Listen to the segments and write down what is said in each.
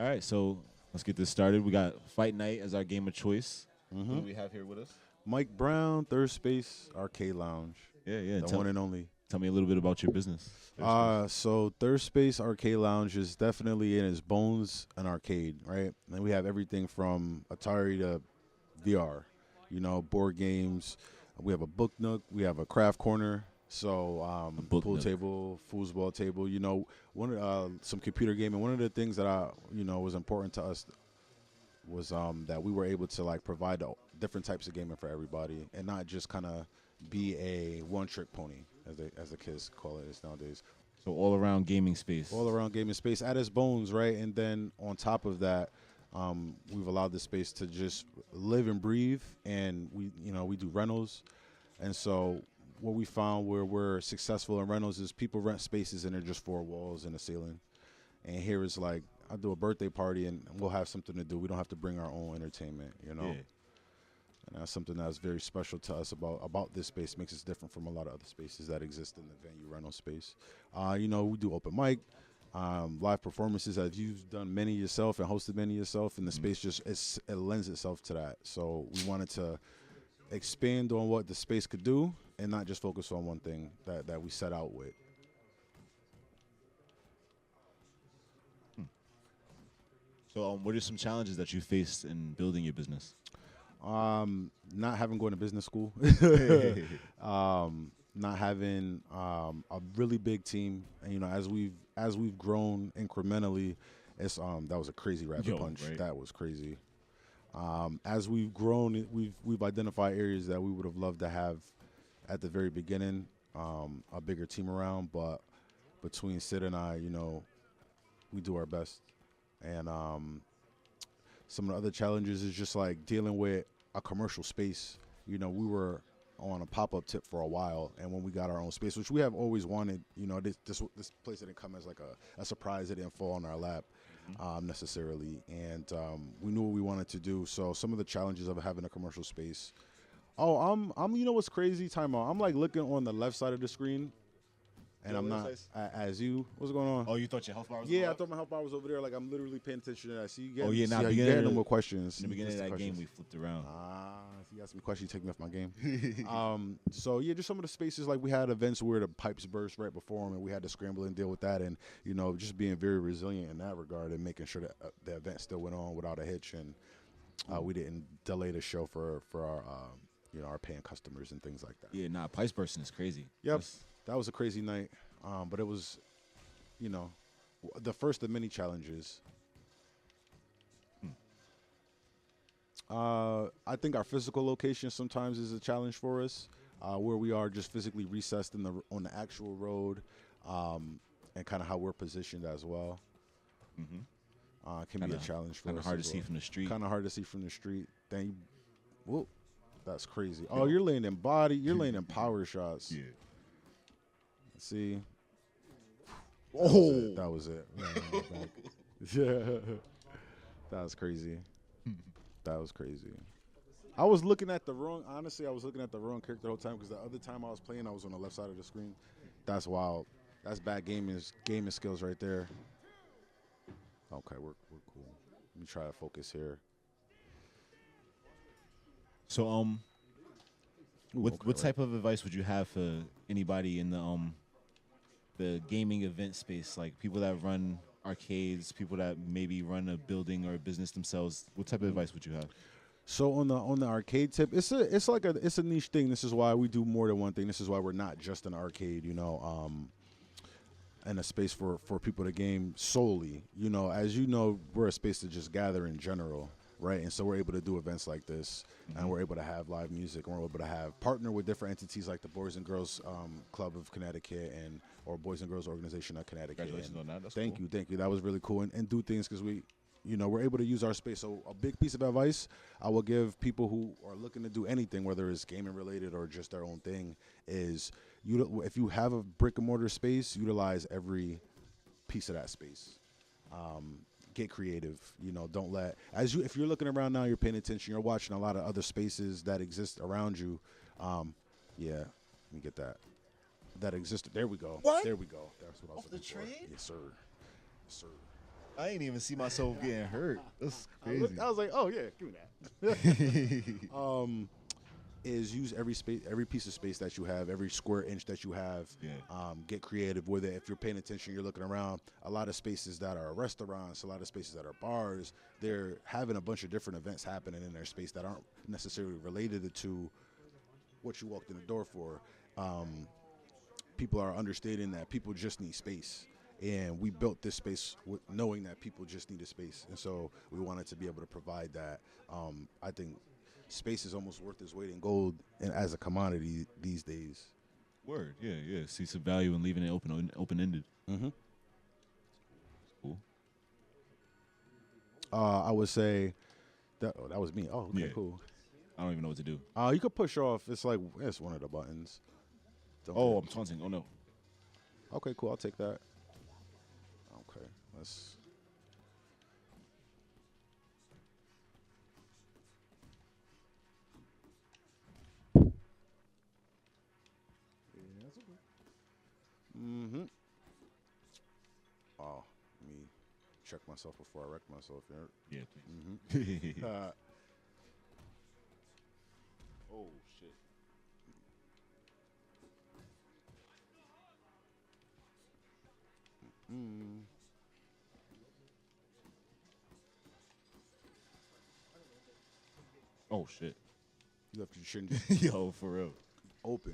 All right, so let's get this started. We got Fight Night as our game of choice. Who do we have here with us? Mike Brown, Thirdspace Arcade Lounge. Yeah. The one and only. Tell me a little bit about your business. So Thirdspace Arcade Lounge is definitely in its bones an arcade, right? And we have everything from Atari to VR, board games. We have a book nook. We have a craft corner. So pool nook. table, foosball table. Some computer gaming. One of the things that was important to us was that we were able to provide different types of gaming for everybody, and not just kind of be a one-trick pony, as the kids call it nowadays. So all around gaming space. All around gaming space at its bones, right? And then on top of that, we've allowed the space to just live and breathe, and we do rentals. And so what we found where we're successful in rentals is people rent spaces and they're just four walls and a ceiling. And here is I do a birthday party and we'll have something to do. We don't have to bring our own entertainment, Yeah. And that's something that's very special to us about this space. Makes us different from a lot of other spaces that exist in the venue rental space. We do open mic, live performances, as you've done many yourself and hosted many yourself, and the space it lends itself to that. So we wanted to expand on what the space could do and not just focus on one thing that we set out with. So what are some challenges that you faced in building your business? Not having gone to business school, not having a really big team, and as we've grown incrementally, it's that was a crazy rabbit punch. Right. That was crazy. As we've grown, we've identified areas that we would have loved to have at the very beginning, a bigger team around. But between Sid and I, we do our best. And some of the other challenges is just dealing with a commercial space. We were on a pop-up tip for a while, and when we got our own space, which we have always wanted, this place didn't come as a surprise. It didn't fall on our lap necessarily, and we knew what we wanted to do. So some of the challenges of having a commercial space. Oh, I'm what's crazy? Time out. I'm looking on the left side of the screen. And I'm not as you. What's going on? Oh, you thought your health bar was I thought my health bar was over there. I'm literally paying attention to that. See, you you getting no more questions. In the beginning of that game, we flipped around. You asked me questions, you take me off my game. So just some of the spaces, we had events where the pipes burst right before them, and we had to scramble and deal with that, and just being very resilient in that regard, and making sure that the event still went on without a hitch, and we didn't delay the show for our our paying customers and things like that. Yeah, pipes bursting is crazy. Yep. That was a crazy night, but it was, the first of many challenges. I think our physical location sometimes is a challenge for us, where we are just physically recessed on the actual road, and kind of how we're positioned as well. Can be a challenge for us. Kind of hard to see from the street. Kind of hard to see from the street. Whoa, that's crazy. Oh, you're laying in body. You're laying in power shots. Yeah. See. Oh, that was it. Yeah, that was crazy. That was crazy. I was looking at the wrong. Honestly, I was looking at the wrong character the whole time because the other time I was playing, I was on the left side of the screen. That's wild. That's bad gaming skills right there. Okay, we're cool. Let me try to focus here. So what type of advice would you have for anybody in the gaming event space, like people that run arcades, people that maybe run a building or a business themselves? What type of advice would you have? So on the arcade tip, it's a niche thing. This is why we do more than one thing. This is why we're not just an arcade, and a space for people to game solely. As we're a space to just gather in general, right? And so we're able to do events like this, and we're able to have live music, and we're able to partner with different entities like the Boys and Girls Club of Connecticut or Boys and Girls Organization of Connecticut. Congratulations on that. That's thank cool. you. That was really cool, and do things because we're able to use our space. So a big piece of advice I will give people who are looking to do anything, whether it's gaming related or just their own thing, is if you have a brick and mortar space, utilize every piece of that space. Get creative. Don't let if you're looking around now, you're paying attention. You're watching a lot of other spaces that exist around you. Let me get that. That existed. There we go. What? There we go. That's what I was Off the looking for. trade? Yes, sir. Yes, sir. I ain't even see myself getting hurt. That's crazy. I was like, oh yeah, give me that. Is use every space, every piece of space that you have, every square inch that you have. Yeah. Get creative with it. If you're paying attention, you're looking around. A lot of spaces that are restaurants, a lot of spaces that are bars, they're having a bunch of different events happening in their space that aren't necessarily related to what you walked in the door for. People are understanding that people just need space. And we built this space knowing that people just need a space. And so we wanted to be able to provide that. I think space is almost worth its weight in gold and as a commodity these days. Word, yeah. See some value in leaving it open-ended. Mm-hmm. Cool. I would say that was me. Oh, okay, Yeah. cool. I don't even know what to do. You could push off. It's one of the buttons. I'm taunting. Oh no. Okay, cool. I'll take that. Okay, let's. Mm-hmm. Oh, let me check myself before I wreck myself here. Yeah, please. Mm-hmm. Oh shit. Mm. Oh shit. You left your chin just Yo, for real. open.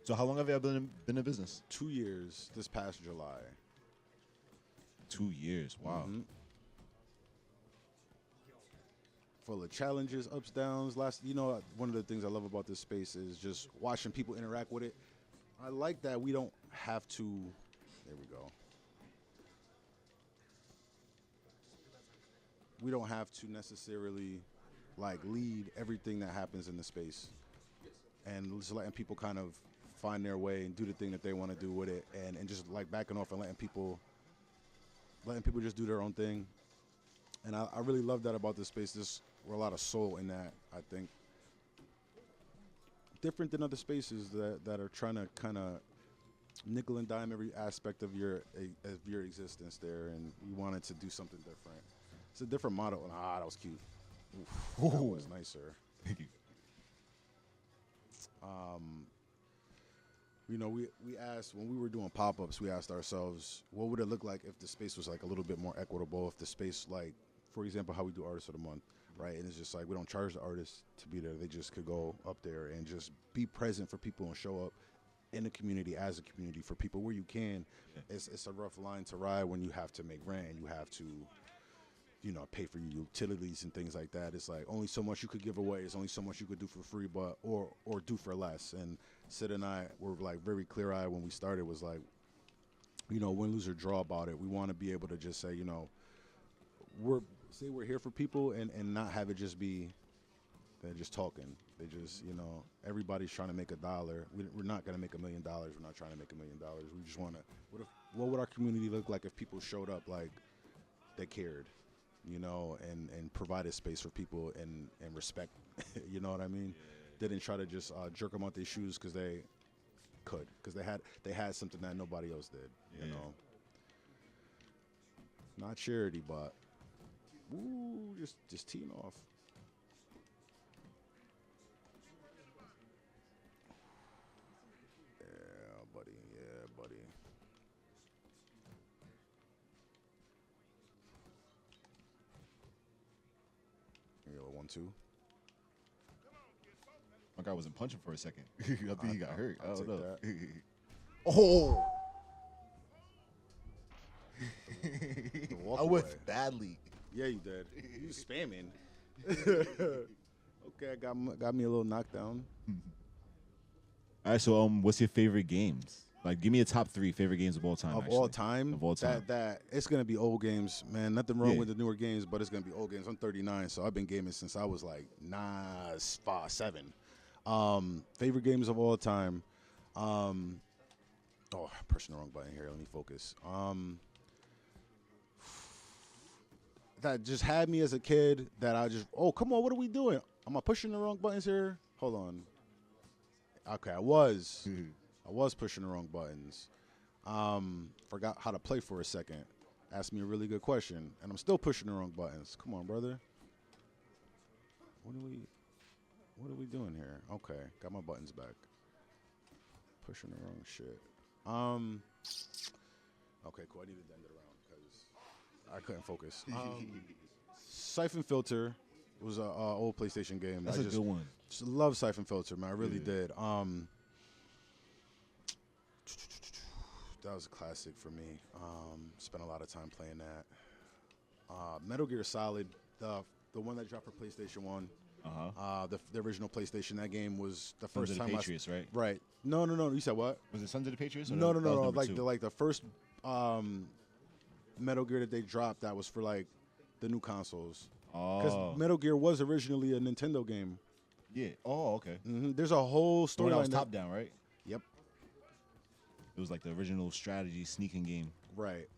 So how long have you been in business? 2 years this past July. 2 years. Wow. Mm-hmm. Full of challenges, ups, downs. One of the things I love about this space is just watching people interact with it. I like that we don't have to. There we go. We don't have to necessarily lead everything that happens in the space, and just letting people kind of find their way and do the thing that they want to do with it, and just backing off and letting people just do their own thing. And I really love that about this space. There's a lot of soul in that, I think. Different than other spaces that are trying to kind of nickel and dime every aspect of your existence there, and we wanted to do something different. It's a different model. That was cute. Oof, that was nicer. Thank you. We asked, when we were doing pop-ups, we asked ourselves, what would it look like if the space was a little bit more equitable, if the space, for example, how we do Artist of the Month, right? And it's just we don't charge the artists to be there. They just could go up there and just be present for people and show up in the community as a community for people where you can. Yeah. It's a rough line to ride when you have to make rent and you have to, pay for your utilities and things like that. It's only so much you could give away. It's only so much you could do for free, or do for less. And Sid and I were very clear-eyed when we started. Was win, lose, or draw about it. We want to be able to just say, we're here for people and not have it just be they're just talking. They just, everybody's trying to make $1. We're not going to make $1 million. We're not trying to make $1 million. We just want to. What would our community look like if people showed up they cared? And provided space for people and respect, you know what I mean? Yeah. Didn't try to just jerk them out their shoes because they could, because they had something that nobody else did, you know? Not charity, but, just teeing off. Yeah, buddy. Yeah, 1-2. My guy wasn't punching for a second. I think he got hurt. I don't know. Oh! I whiffed badly. Yeah, you did. You spamming. Okay, got me a little knockdown. All right, so what's your favorite games? Give me a top 3 favorite games of all time. All time? Of all time. That it's gonna be old games, man. Nothing wrong with the newer games, but it's gonna be old games. I'm 39, so I've been gaming since I was 7. Favorite games of all time. I'm pressing the wrong button here. Let me focus. That just had me as a kid. That I just, come on, what are we doing? Am I pushing the wrong buttons here? Hold on. Okay, I was pushing the wrong buttons. Forgot how to play for a second. Asked me a really good question, and I'm still pushing the wrong buttons. Come on, brother. What are we doing here? Okay, got my buttons back. Pushing the wrong shit. Okay, cool. I needed to end it around because I couldn't focus. Siphon Filter was an old PlayStation game. That's a good one. Just love Siphon Filter, man. I really did. That was a classic for me. Spent a lot of time playing that. Metal Gear Solid, the one that dropped for PlayStation 1. The original PlayStation. That game was the first Sons of time. the Patriots, right? Right. No. You said what? Was it Sons of the Patriots? Or No. that was Like the first Metal Gear that they dropped. That was for like the new consoles. Because Metal Gear was originally a Nintendo game. Yeah. Oh, okay. There's a whole storyline. That was top down, right? Yep. It was like the original strategy sneaking game. Right.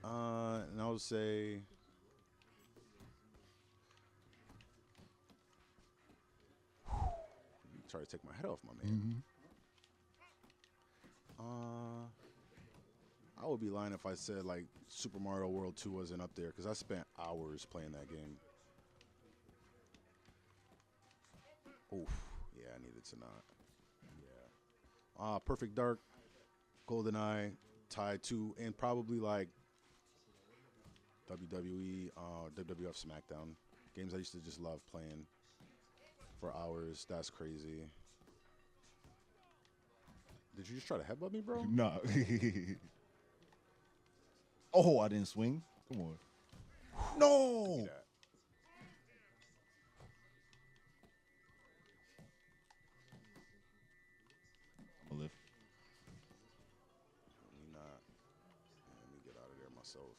And I would say. Try to take my head off, my man. I would be lying if I said like Super Mario World 2 wasn't up there because I spent hours playing that game. Oof, yeah, I needed to not. Yeah. Perfect Dark, GoldenEye, tied to, and probably like WWE, WWF SmackDown games I used to just love playing for hours. That's crazy. Did you just try to headbutt me, bro? Nah. Oh, I didn't swing. Come on. No. I'm gonna lift. Let me not. Let me get out of there myself.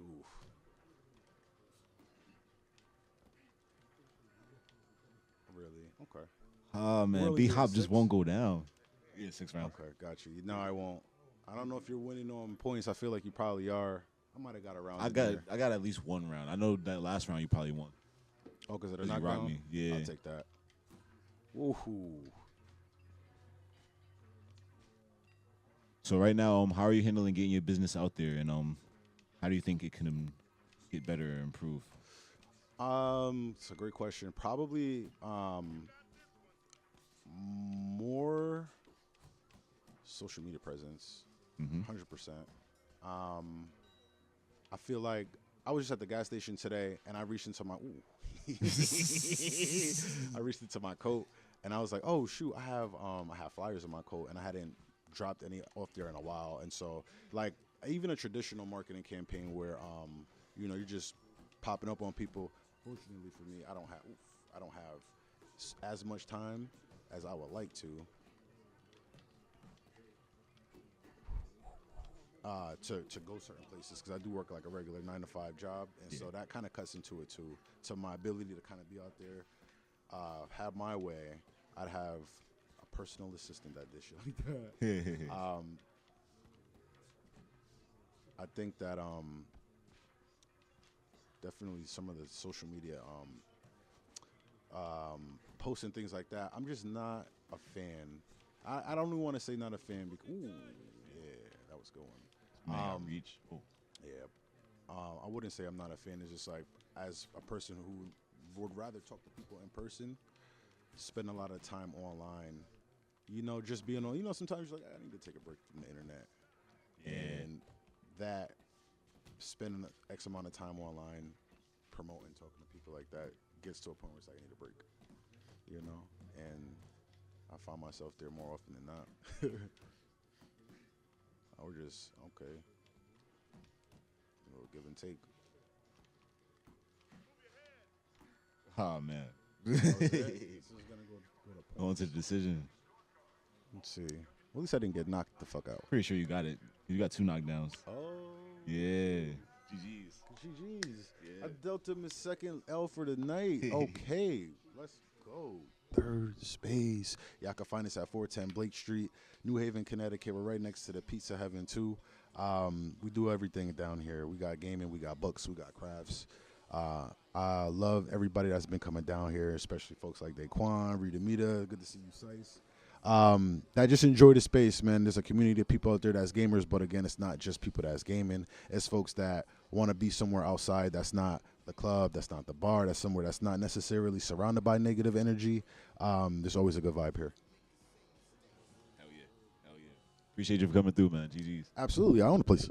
Oof. Really? Okay. Oh man, only B doing Hop just 6? won't go down. Yeah, 6 rounds. Okay, got you. No, I won't. I don't know if you're winning on points. I feel like you probably are. I might have got a round. I got at least one round. I know that last round you probably won. Oh, because of the 'Cause you rocked knockdown? me. Yeah. I'll take that. Woohoo. So right now, how are you handling getting your business out there, and how do you think it can get better or improve? It's a great question. Probably more social media presence, 100%. I feel like I was just at the gas station today, and I reached into my I reached into my coat, and I was like, "Oh shoot, I have flyers in my coat, and I hadn't dropped any off there in a while." And so, like, even a traditional marketing campaign where you're just popping up on people. Fortunately for me, I don't have as much time as I would like to go certain places because I do work like a regular 9-to-5 job, and so that kind of cuts into it too. So my ability to kind of be out there, have my way. I'd have a personal assistant that did shit like that. I think that definitely some of the social media posts and things like that. I'm just not a fan. I don't even want to say not a fan because that was going. Reach. Oh. Yeah. I wouldn't say I'm not a fan. It's just like, as a person who would rather talk to people in person, spend a lot of time online. Just being on. Sometimes you're like, I need to take a break from the internet. Yeah. And that spending X amount of time online, promoting, talking to people like that, gets to a point where it's like, I need a break. And I find myself there more often than not. I was just, okay. A little give and take. Oh man. This is gonna go Going to the decision. Let's see. Well, at least I didn't get knocked the fuck out. Pretty sure you got it. You got 2 knockdowns. Oh. Yeah. GG's. GG's. Yeah. I dealt him his second L for the night. Okay, let's go. Thirdspace. Y'all can find us at 410 Blake Street, New Haven, Connecticut. We're right next to the Pizza Heaven, too. We do everything down here. We got gaming, we got books, we got crafts. I love everybody that's been coming down here, especially folks like Daykwion, Rita Mita. Good to see you, Sice. I just enjoy the space, man. There's a community of people out there that's gamers, but again, it's not just people that's gaming. It's folks that want to be somewhere outside that's not the club, that's not the bar, that's somewhere that's not necessarily surrounded by negative energy. There's always a good vibe here. Hell yeah. Appreciate you for coming through, man. GG's. Absolutely. I own the place.